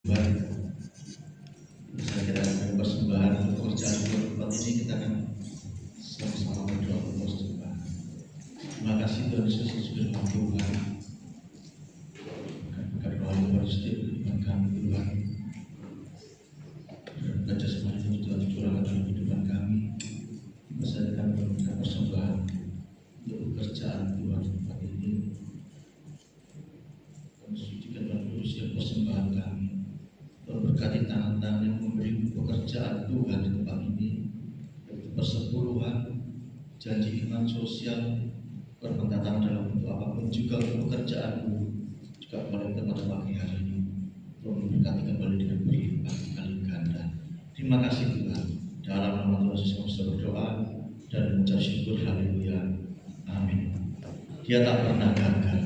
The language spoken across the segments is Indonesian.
Tuhan, bisa kita akan persembahan untuk pekerjaan tempat ini, kita akan sama-sama berdoa untuk persembahan. Terima kasih Tuhan Yesus yang sudah Tuhan, berkat roh yang baru setiap kehidupan kami Tuhan, dan jasmani yang Tuhan curahkan dalam kehidupan kami. Bisa kami memberikan persembahan untuk pekerjaan Tuhan tempat ini. Kami sucikan dan kuduskan persembahan kami. Berkati tangan-tangan yang memberi pekerjaan Tuhan di tempat ini, persepuluhan, janji iman sosial, perpentatan dalam bentuk apapun juga untuk pekerjaanmu, juga kepada teman-teman pagi hari ini, Tuhan memberkati kembali dengan berlimpah kali ganda. Terima kasih Tuhan. Dalam nama Tuhan Yesus kami sudah berdoa dan mengucap syukur. Haleluya. Amin. Dia tak pernah gagal.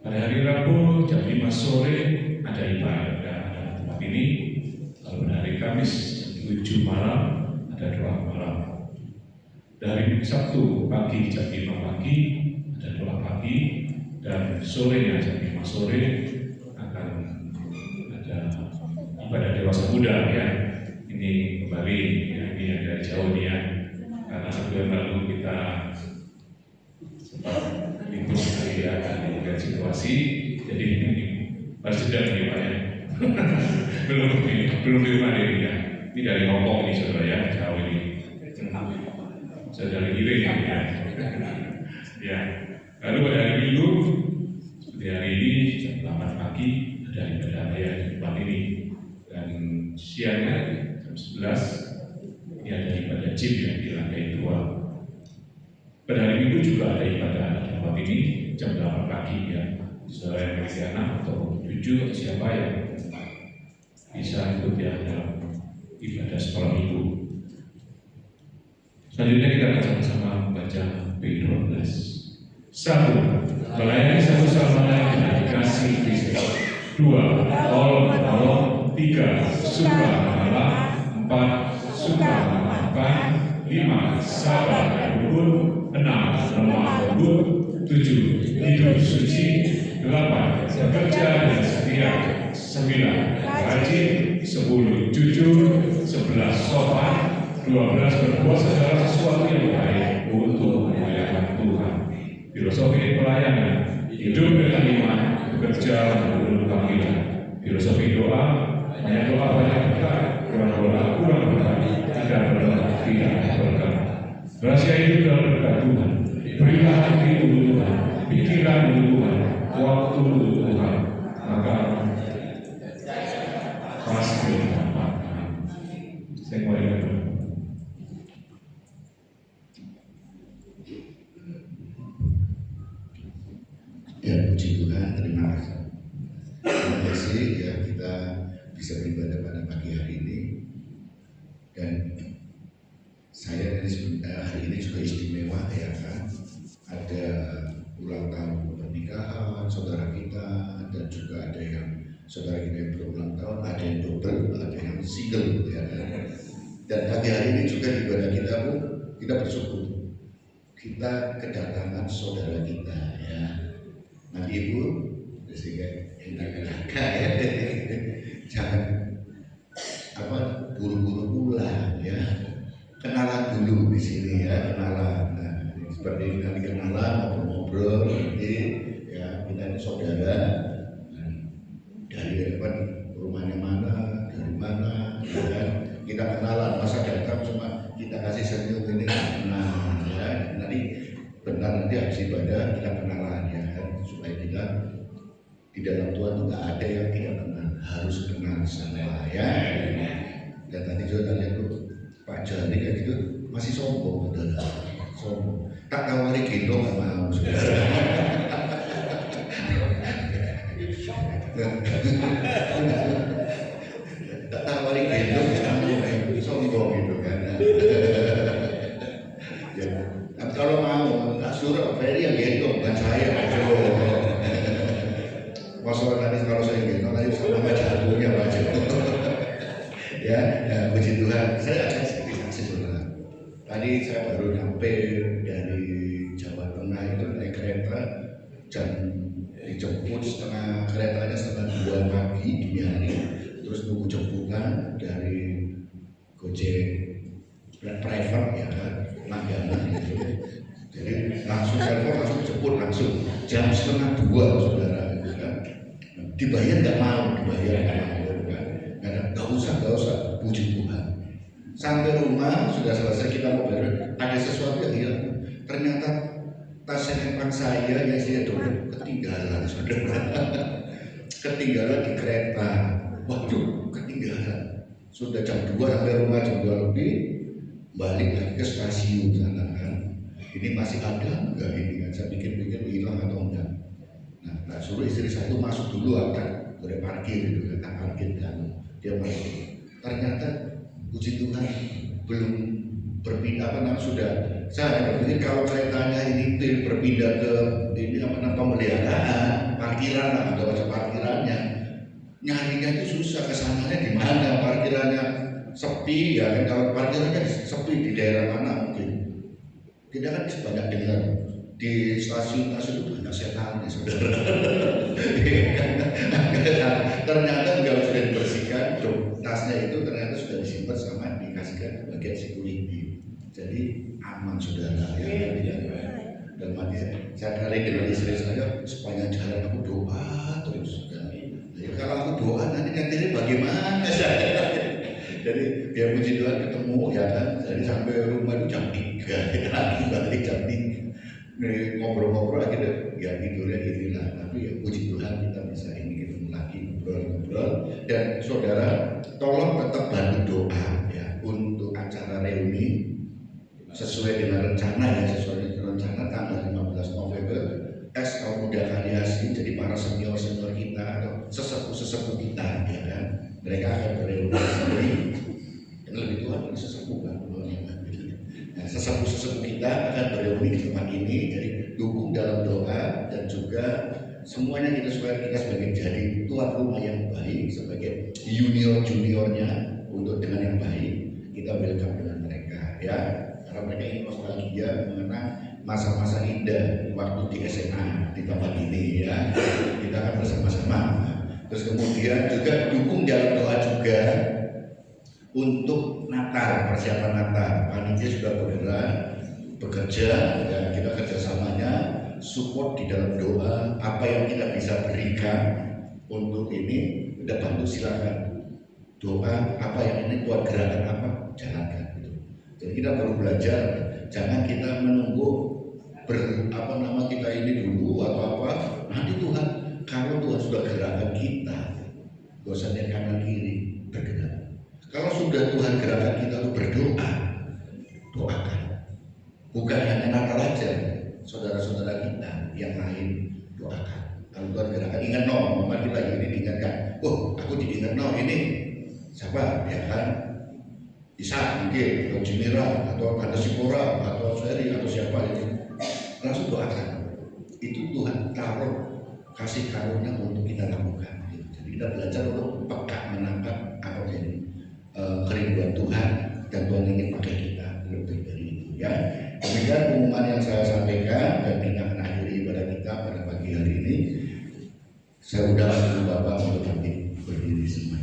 Pada hari Rabu jam 5 sore ada ibadah di tempat ini. Lalu pada hari Kamis jam 7 malam ada doa malam. Dari Sabtu pagi jam 5 pagi ada doa pagi, dan sorenya jam 5 sore akan ada ibadah dewasa muda ya. Ini kembali ya, ini yang dari jauh nih ya, karena sebelum lalu kita sempat libur sekali ya dengan situasi, jadi ini harus jeda nih Pak ya. belum di rumah ini ya. Ini dari Hongkong ini saudara ya, jauh ini. Saudara giring ya. Ya. Lalu pada hari Minggu seperti hari ini jam 8 pagi ada ibadah raya di depan ini, dan siangnya jam 11 ini ada ibadah gym yang di lantai 2. Pada hari Minggu juga ada ibadah di tempat ini jam 8 pagi ya. Saudara yang memiliki anak atau cucu atau siapa yang bisa ikut ya dalam ibadah sekolah minggu. Selanjutnya kita akan sama-sama membaca P12. 1. Melayani satu sama lain dengan kasih Kristus. 2. Tolong menolong. 3. Suka mengalah. 4. Suka memaafkan. 5. Sabar dan rukun. 6. Lemah lembut. 7. Hidup suci. 8. Bekerja dan setia. 9. Rajin. 10. Jujur. 11. Sopan. 12. Berbuat segala sesuatu yang baik untuk memuliakan Tuhan. Filosofi pelayanan, hidup dengan iman, bekerja menurut panggilan. Filosofi doa, banyak doa banyak berkat, kurang doa kurang berkat, tidak berkat tidak berkat. Rahasia hidup dalam berkat Tuhan. Berilah hati untuk Tuhan, pikiran untuk Tuhan, waktu untuk Tuhan, maka pasti dapat. Saya mau ingat. Ya, puji Tuhan, terima kasih. Terima kasih ya, kita bisa beribadah pada pagi hari ini. Dan saya hari ini juga istimewa ya kan. Ada ulang tahun pernikahan saudara kita, dan juga ada yang saudara kita yang berulang tahun, ada yang double, ada yang single ya kan. Dan pagi hari ini juga di ibadah kita pun kita bersyukur kita kedatangan saudara kita ya. Nanti Ibu, sehingga kita ya, jangan buru-buru pulang ya, kenalan dulu di sini ya, kenalan. Nah, seperti nanti kenalan, ngobrol nanti ya, kita ini saudara. Nah, dari rumahnya mana, dari mana, ya kan? Kita kenalan, masa datang cuma kita kasih senyum ini, nah ya, nanti benar nanti habis ibadah kita kenalan ya kan, supaya kita di dalam Tuhan itu nggak ada yang tidak kenal, harus kenal sama ya. Dan tadi juga lihat tuh Pak Jani kayak gitu masih sombong, saudara, sombong. Tak tawari gendong nggak mau, saudara. Tak tawari gendong sombong gitu kan. Ya. Kalau mau, tak suruh Ferry yang gendong, bukan saya. Masalah nanti kalau saya gendong, nanti sama jatuhnya Pak. Ya, puji Tuhan. Saya akan sedikit kasih saudara. Tadi saya baru nyampe dari Jawa Tengah itu naik kereta, jam dijemput keretanya setengah 2 pagi dini hari, terus nunggu jemputan dari Gojek private ya kan, langganan gitu. Jadi langsung telepon, langsung jemput, langsung jam setengah 2 saudara gitu kan. Dibayar nggak mau, dibayar nggak mau kan. Nggak usah, puji Tuhan. Sampai rumah sudah selesai, kita mau bayar, ada sesuatu yang hilang. Ternyata tas handphone saya yang saya dompet ketinggalan saudara. Ketinggalan di kereta. Waduh, ketinggalan. Sudah jam 2 sampai rumah jam 2 lebih, balik lagi ke stasiun sana kan. Ini masih ada enggak ini kan, saya pikir-pikir hilang atau enggak. Nah, suruh istri saya itu masuk dulu akan boleh parkir gitu kan, parkir kan. Dia masuk. Ternyata puji Tuhan belum berpindah sudah. Saya berpikir kalau keretanya ini berpindah ke ini pemeliharaan, parkiran lah atau macam parkirannya. Nyarinya itu susah, kesananya di mana parkirannya sepi ya kan, kalau parkirannya sepi di daerah mana mungkin. Kita kan banyak dengar di stasiun-stasiun itu banyak setan ya saudara. Ternyata nggak sudah dibersihkan, tasnya itu ternyata sudah disimpan sama dikasihkan ke bagian security. Jadi aman saudara ya. Dan mati saya kali dengan istri saya sepanjang jalan aku doa terus. Jadi kalau aku doa nanti ngantinya bagaimana saya? Jadi dia puji Tuhan ketemu ya kan. Jadi sampai rumah itu jam 3 kita lagi balik jam 3. Ngobrol-ngobrol akhirnya ya tidurnya inilah. Tapi ya puji Tuhan kita bisa ini ketemu lagi ngobrol-ngobrol. Dan saudara tolong tetap bantu doa ya untuk acara reuni sesuai dengan rencana ya, sesuai dengan rencana tanggal 15 November Kaum Muda Kaliasi, jadi para senior-senior kita atau sesepuh-sesepuh kita ya kan, mereka akan bereuni sendiri. Yang lebih tua dari sesepuh kan, nah, sesepuh-sesepuh kita akan bereuni di tempat ini. Jadi dukung dalam doa dan juga semuanya kita supaya kita sebagai jadi tuan rumah yang baik, sebagai junior-juniornya untuk dengan yang baik kita welcome dengan mereka ya. Karena mereka ingin nostalgia mengenang masa-masa indah waktu di SMA di tempat ini ya. Kita akan bersama-sama. Terus kemudian juga dukung dalam doa juga untuk Natal, persiapan Natal. Panitia sudah bergerak, bekerja dan kita kerjasamanya support di dalam doa. Apa yang kita bisa berikan untuk ini kita bantu, silakan doa apa yang ini buat gerakan apa jalankan. Jadi kita baru belajar, jangan kita menunggu kita ini dulu atau apa. Nanti Tuhan, kalau Tuhan sudah gerakan kita, gak usah lihat kanan kiri, bergerak. Kalau sudah Tuhan gerakan kita untuk berdoa, doakan. Bukan hanya Natal aja, saudara-saudara kita yang lain doakan. Kalau Tuhan gerakan, ingat mama kita lagi ini diingatkan. Oh, aku diingat ini siapa? Ya kan? Isa mungkin, atau Jimira, atau Tanda Sipora, atau Seri, atau siapa ini, langsung doakan. Itu Tuhan taruh kasih karunia untuk kita lakukan. Jadi kita belajar untuk peka menangkap apa jadi kerinduan Tuhan, dan Tuhan ingin pakai kita lebih dari itu. Ya, demikian pengumuman yang saya sampaikan dan kita akan akhiri ibadah kita pada pagi hari ini. Saya undang dulu Bapak untuk nanti berdiri semuanya.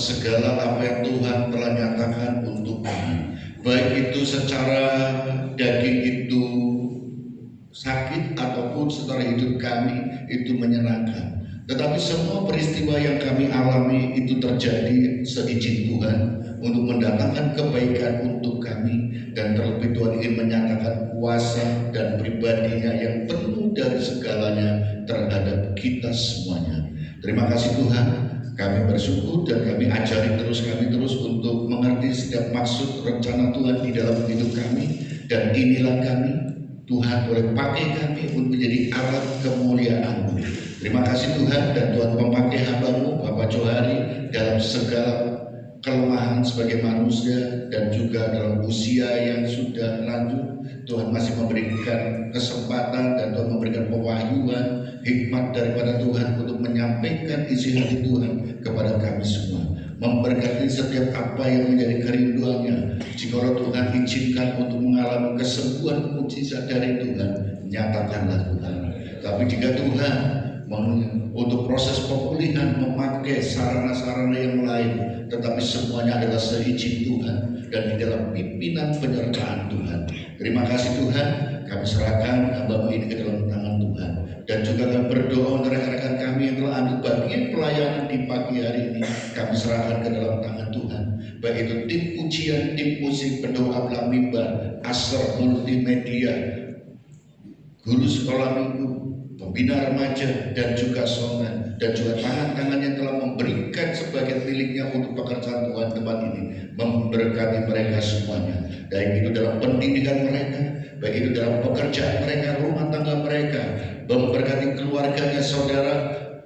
Segala apa yang Tuhan telah nyatakan untuk kami, baik itu secara daging itu sakit ataupun secara hidup kami itu menyenangkan. Tetapi semua peristiwa yang kami alami itu terjadi seizin Tuhan untuk mendatangkan kebaikan untuk kami, dan terlebih Tuhan ingin menyatakan kuasa dan pribadinya yang penuh dari segalanya terhadap kita semuanya. Terima kasih Tuhan. Kami bersyukur dan kami ajari terus untuk mengerti setiap maksud rencana Tuhan di dalam hidup kami. Dan inilah kami, Tuhan boleh pakai kami untuk menjadi alat kemuliaan-Mu. Terima kasih Tuhan, dan Tuhan memakai hamba-Mu Bapak Johari dalam segala kelemahan sebagai manusia dan juga dalam usia yang sudah lanjut. Tuhan masih memberikan kesempatan dan Tuhan memberikan pewahyuan, hikmat daripada Tuhan untuk menyampaikan isi hati Tuhan kepada kami semua. Memberkati setiap apa yang menjadi kerinduannya. Jika Tuhan izinkan untuk mengalami kesembuhan mujizat dari Tuhan, nyatakanlah Tuhan. Tapi jika Tuhan untuk proses pemulihan memakai sarana-sarana yang lain, tetapi semuanya adalah seizin Tuhan dan di dalam pimpinan penyertaan Tuhan. Terima kasih Tuhan, kami serahkan hamba-Mu ini ke dalam tangan Tuhan. Dan juga kami berdoa untuk rekan-rekan kami yang telah ambil bagian pelayanan di pagi hari ini, kami serahkan ke dalam tangan Tuhan. Baik itu tim pujian, tim musik, pendoa belah mimbar, Asr multimedia, guru sekolah minggu, pembina remaja, dan juga songan, dan juga tangan-tangan yang telah memberikan sebagian miliknya untuk pekerjaan Tuhan tempat ini. Memberkati mereka semuanya, baik itu dalam pendidikan mereka, baik itu dalam pekerjaan mereka, rumah tangga mereka. Memberkati keluarganya, saudara,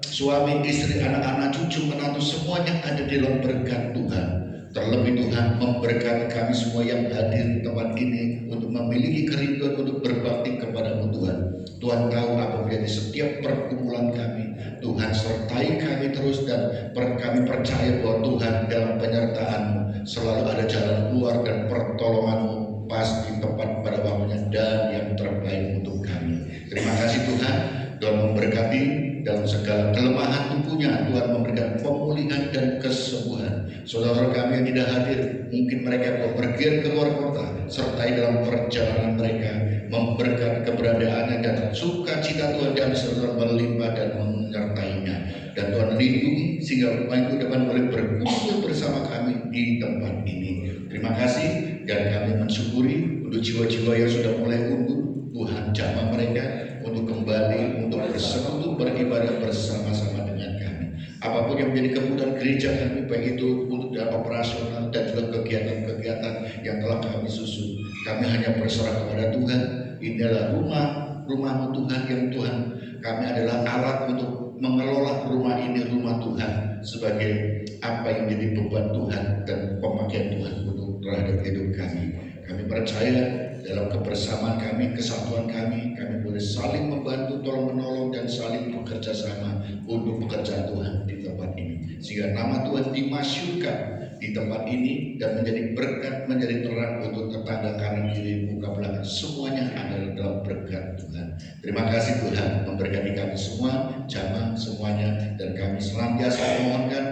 suami, istri, anak-anak, cucu, menantu, semuanya ada di dalam berkat Tuhan. Terlebih Tuhan memberkati kami semua yang hadir di tempat ini untuk memiliki kerinduan untuk berbakti kepada-Mu Tuhan. Tuhan tahu apa menjadi setiap pergumulan kami. Tuhan sertai kami terus, dan kami percaya bahwa Tuhan dalam penyertaan-Mu selalu ada jalan keluar dan pertolongan-Mu pasti tepat pada waktunya dan yang terbaik untuk kami. Terima kasih Tuhan. Tuhan memberkati dalam segala kelemahan tubuhnya. Tuhan memberikan pemulihan dan kesembuhan. Saudara kami yang tidak hadir, mungkin mereka bepergian ke luar kota, sertai dalam perjalanan mereka, memberkati keberadaannya dan sukacita Tuhan dan serta melimpah dan menyertainya. Dan Tuhan lindungi sehingga Bapak Ibu dapat boleh berkumpul bersama kami di tempat ini. Terima kasih, dan kami mensyukuri untuk jiwa-jiwa yang sudah mulai undur. Tuhan jamah mereka untuk kembali untuk bersekutu beribadah bersama-sama dengan kami. Apapun yang menjadi kebutuhan gereja kami, baik itu untuk dalam operasional dan juga kegiatan-kegiatan yang telah kami susun, kami hanya berserah kepada Tuhan. Inilah rumah-Mu Tuhan, yang Tuhan kami adalah alat untuk mengelola rumah ini, rumah Tuhan, sebagai apa yang menjadi beban Tuhan dan pemakaian Tuhan untuk terhadap hidup kami. Kami percaya dalam kebersamaan kami, kesatuan kami boleh saling membantu, tolong menolong, dan saling bekerja sama untuk pekerjaan Tuhan di tempat ini, sehingga nama Tuhan dimasyurkan di tempat ini dan menjadi berkat, menjadi terang untuk tetangga kanan kiri, muka belakang, semuanya adalah dalam berkat Tuhan. Terima kasih Tuhan, memberkati kami semua, jamaah semuanya, dan kami senantiasa memohonkan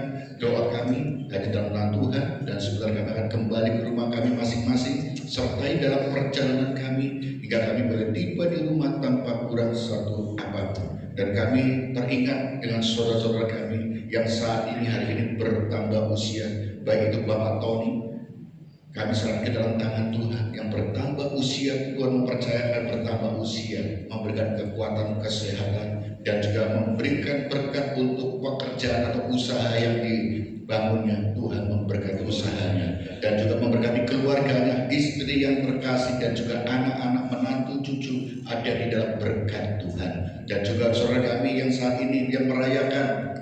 doa kami hanya dalam nama Tuhan, dan sebentar kami akan kembali ke rumah kami masing-masing, sertai dalam perjalanan kami hingga kami boleh tiba di rumah tanpa kurang satu apapun. Dan kami teringat dengan saudara-saudara kami yang saat ini hari ini bertambah usia, baik itu Bapak Tony, kami serahkan ke dalam tangan Tuhan yang bertambah usia. Tuhan mempercayakan bertambah usia, memberikan kekuatan, kesehatan, dan juga memberikan berkat untuk pekerjaan atau usaha yang dibangunnya. Tuhan memberkati usahanya dan juga memberkati keluarganya, istri yang terkasih, dan juga anak-anak, menantu, cucu ada di dalam berkat Tuhan. Dan juga saudara kami yang saat ini yang merayakan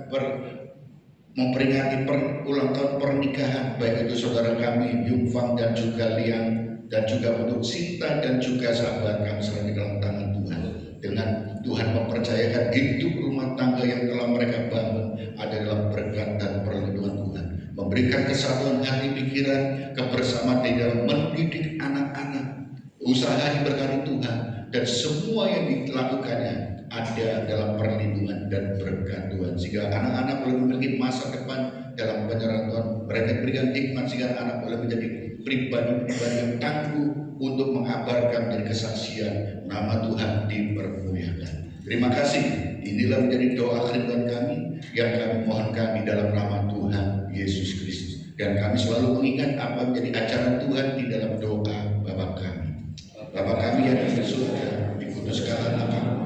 memperingati ulang tahun pernikahan, baik itu saudara kami Yung Fang dan juga Liang, dan juga untuk Sinta dan juga sahabat kami serahkan di dalam tangan Tuhan. Dengan Tuhan mempercayakan hidup rumah tangga yang telah mereka bangun ada dalam berkat dan perlindungan Tuhan, memberikan kesatuan hati pikiran, kebersamaan di dalam mendidik anak-anak, usaha yang berkati Tuhan, dan semua yang dilakukannya ada dalam perlindungan dan berkat Tuhan, sehingga anak-anak boleh memiliki masa depan dalam penyerahan Tuhan. Mereka diberikan hikmat sehingga anak boleh menjadi pribadi-pribadi yang tangguh untuk mengabarkan dari kesaksian nama Tuhan dipermuliakan. Terima kasih. Inilah menjadi doa kerinduan kami yang kami mohonkan di dalam nama Tuhan Yesus Kristus. Dan kami selalu mengingat apa menjadi ajaran Tuhan di dalam doa Bapa kami. Bapa kami yang di surga, dikuduskanlah namamu.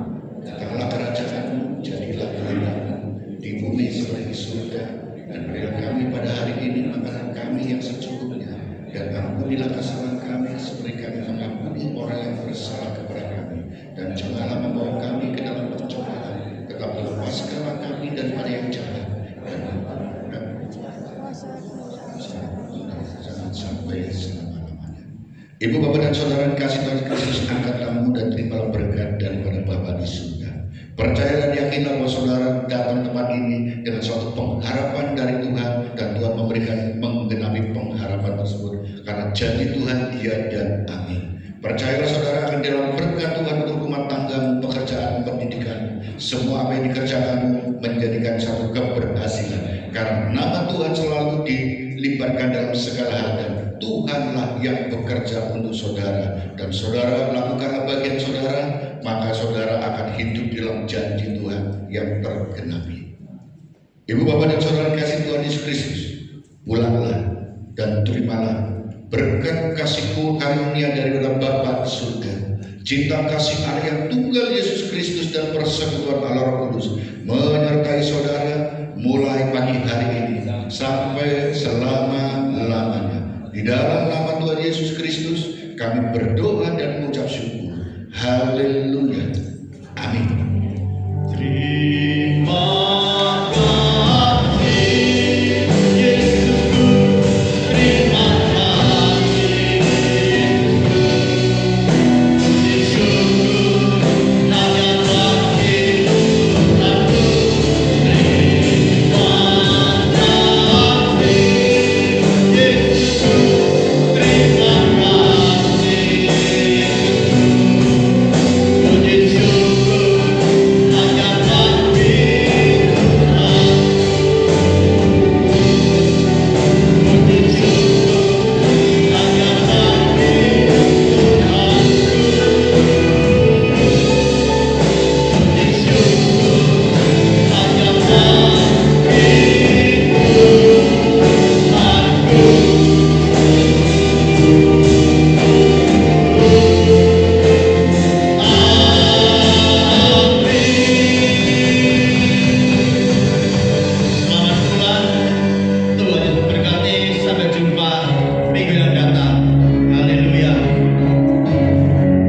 Datanglah kerajaan-Mu, jadilah kehendak-Mu di bumi seperti di surga. Dan berilah kami pada hari ini makanan kami yang secukupnya, dan ampunilah kesalahan kami seperti kami mengampuni orang yang bersalah kepada kami, dan janganlah membawa kami ke dalam pencobaan, tetapi lepaskanlah kami daripada yang jahat, dan jangan sampai selama-lamanya. Ibu, bapak, dan saudara kasih Tuhan Kristus, angkat tanganmu dan terimalah berkat daripada Bapa di surga. Percaya dan yakinlah bahwa saudara datang tempat ini dengan suatu pengharapan dari Tuhan, dan Tuhan memberikan menggenapi pengharapan tersebut karena janji Tuhan iya dan amin. Percayalah saudara akan dalam berkat Tuhan untuk rumah tanggamu, pekerjaan, pendidikan, semua apa yang dikerjakanmu menjadikan satu keberhasilan karena nama Tuhan selalu dilibatkan dalam segala hal, dan Tuhanlah yang bekerja untuk saudara, dan saudara melakukan bagian saudara, maka saudara akan hidup dalam janji Tuhan yang tergenapi. Ibu, bapak, dan saudara kasih Tuhan Yesus Kristus, pulanglah dan terimalah berkat kasih karunia daripada Bapa di surga, cinta kasih Allah yang tunggal Yesus Kristus, dan persekutuan Allah Roh Kudus menyertai saudara mulai pagi hari ini sampai selama-lamanya. Di dalam nama Tuhan Yesus Kristus kami berdoa dan mengucap syukur. Haleluya.